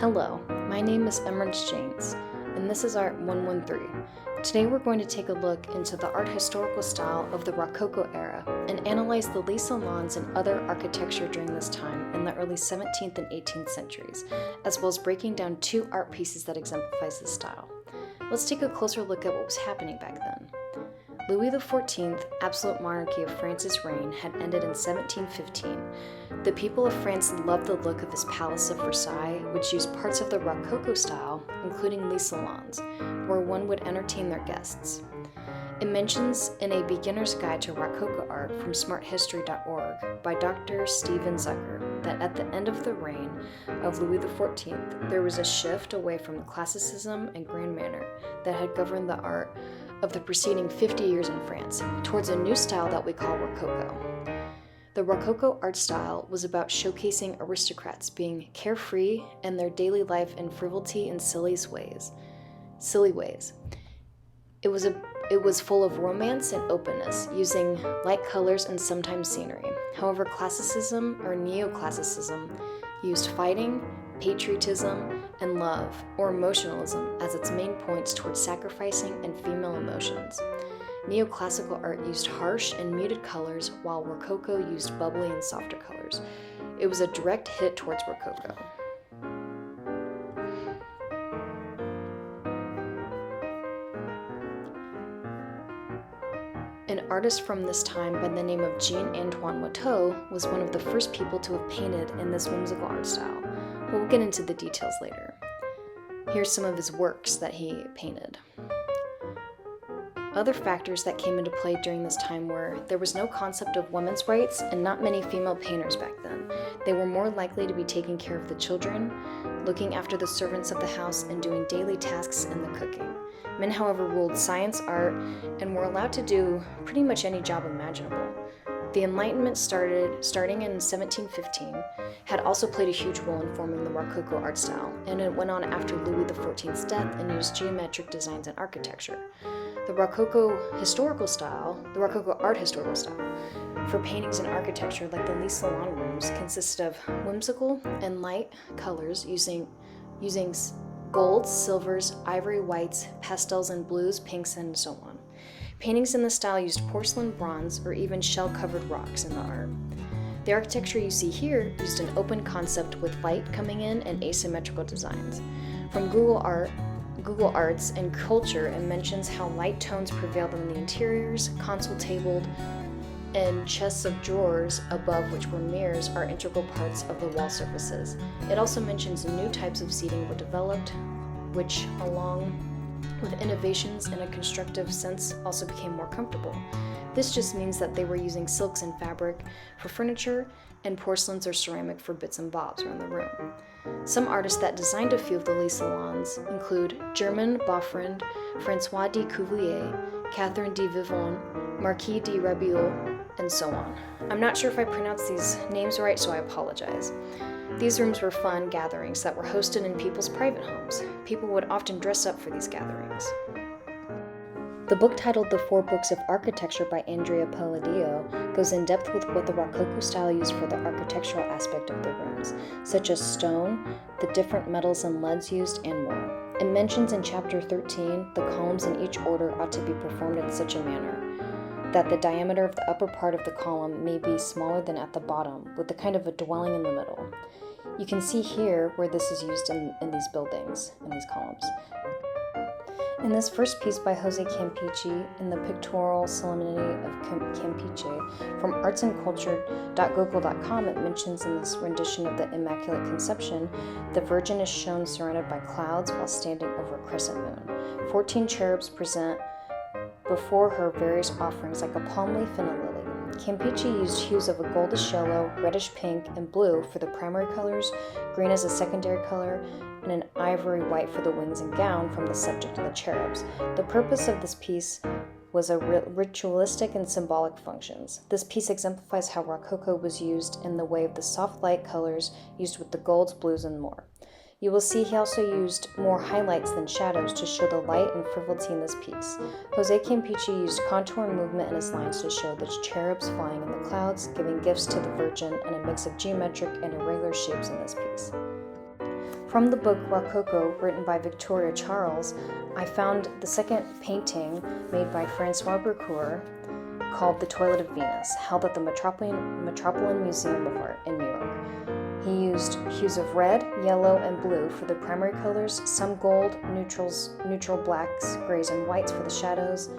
Hello, my name is Emerald James, and this is Art 113. Today we're going to take a look into the art historical style of the Rococo era and analyze the Salons and other architecture during this time in the early 17th and 18th centuries, as well as breaking down two art pieces that exemplifies this style. Let's take a closer look at what was happening back then. Louis XIV, absolute monarchy of France's reign, had ended in 1715. The people of France loved the look of his Palace of Versailles, which used parts of the Rococo style, including les salons, where one would entertain their guests. It mentions in A Beginner's Guide to Rococo Art from smarthistory.org by Dr. Stephen Zucker that at the end of the reign of Louis XIV, there was a shift away from the classicism and grand manner that had governed the art of the preceding 50 years in France, towards a new style that we call Rococo. The Rococo art style was about showcasing aristocrats being carefree in their daily life in frivolity and silly ways. It was full of romance and openness, using light colors and sometimes scenery. However, classicism or neoclassicism used fighting, patriotism, and love, or emotionalism, as its main points towards sacrificing and female emotions. Neoclassical art used harsh and muted colors, while Rococo used bubbly and softer colors. It was a direct hit towards Rococo. An artist from this time by the name of Jean-Antoine Watteau was one of the first people to have painted in this whimsical art style. We'll get into the details later. Here's some of his works that he painted. Other factors that came into play during this time were there was no concept of women's rights and not many female painters back then. They were more likely to be taking care of the children, looking after the servants of the house, and doing daily tasks in the cooking. Men, however, ruled science, art, and were allowed to do pretty much any job imaginable. The Enlightenment, starting in 1715, had also played a huge role in forming the Rococo art style, and it went on after Louis XIV's death and used geometric designs in architecture. The Rococo art historical style, for paintings and architecture like the Les Salons rooms, consisted of whimsical and light colors using golds, silvers, ivory whites, pastels and blues, pinks, and so on. Paintings in the style used porcelain, bronze, or even shell-covered rocks in the art. The architecture you see here used an open concept with light coming in and asymmetrical designs. From Google Arts and Culture, it mentions how light tones prevailed in the interiors, console table, and chests of drawers above which were mirrors are integral parts of the wall surfaces. It also mentions new types of seating were developed, which, along with innovations in a constructive sense, also became more comfortable. This just means that they were using silks and fabric for furniture and porcelains or ceramic for bits and bobs around the room. Some artists that designed a few of the Les Salons include Germain Boffrand, François de Cuvier, Catherine de Vivonne, Marquis de Rabiot, and so on. I'm not sure if I pronounced these names right, so I apologize. These rooms were fun gatherings that were hosted in people's private homes. People would often dress up for these gatherings. The book titled The Four Books of Architecture by Andrea Palladio goes in depth with what the Rococo style used for the architectural aspect of the rooms, such as stone, the different metals and leads used, and more. It mentions in chapter 13 the columns in each order ought to be performed in such a manner that the diameter of the upper part of the column may be smaller than at the bottom, with a kind of a dwelling in the middle. You can see here where this is used in these buildings, in these columns. In this first piece by Jose Campeche, in the Pictorial Solemnity of Campeche, from artsandculture.google.com, it mentions in this rendition of the Immaculate Conception, the Virgin is shown surrounded by clouds while standing over a crescent moon. 14 cherubs present before her various offerings like a palm leaf and a lily. Campeche used hues of a goldish yellow, reddish pink, and blue for the primary colors, green as a secondary color, and an ivory white for the wings and gown from the subject of the cherubs. The purpose of this piece was a ritualistic and symbolic functions. This piece exemplifies how Rococo was used in the way of the soft light colors used with the golds, blues, and more. You will see he also used more highlights than shadows to show the light and frivolity in this piece. Jose Campeche used contour and movement in his lines to show the cherubs flying in the clouds, giving gifts to the Virgin, and a mix of geometric and irregular shapes in this piece. From the book Rococo, written by Victoria Charles, I found the second painting made by Francois Brocoeur called The Toilet of Venus, held at the Metropolitan Museum of Art in New York. He used hues of red, yellow, and blue for the primary colors, some gold, neutral blacks, grays, and whites for the shadows.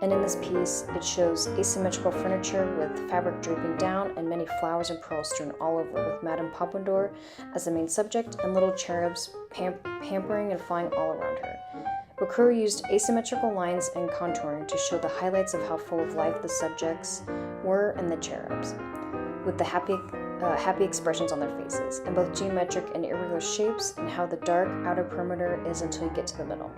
And in this piece, it shows asymmetrical furniture with fabric draping down and many flowers and pearls strewn all over, with Madame Pompadour as the main subject and little cherubs pampering and flying all around her. Brocoeur used asymmetrical lines and contouring to show the highlights of how full of life the subjects were and the cherubs, with the happy expressions on their faces, and both geometric and irregular shapes, and how the dark outer perimeter is until you get to the middle.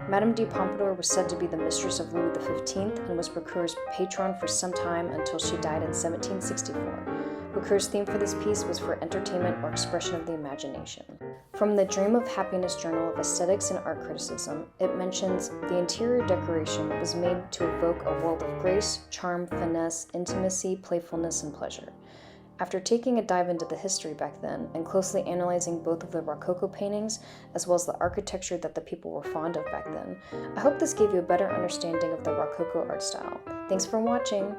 Madame de Pompadour was said to be the mistress of Louis XV and was Brocoeur's patron for some time until she died in 1764. Brocoeur's theme for this piece was for entertainment or expression of the imagination. From the Dream of Happiness Journal of Aesthetics and Art Criticism, it mentions the interior decoration was made to evoke a world of grace, charm, finesse, intimacy, playfulness, and pleasure. After taking a dive into the history back then and closely analyzing both of the Rococo paintings as well as the architecture that the people were fond of back then, I hope this gave you a better understanding of the Rococo art style. Thanks for watching!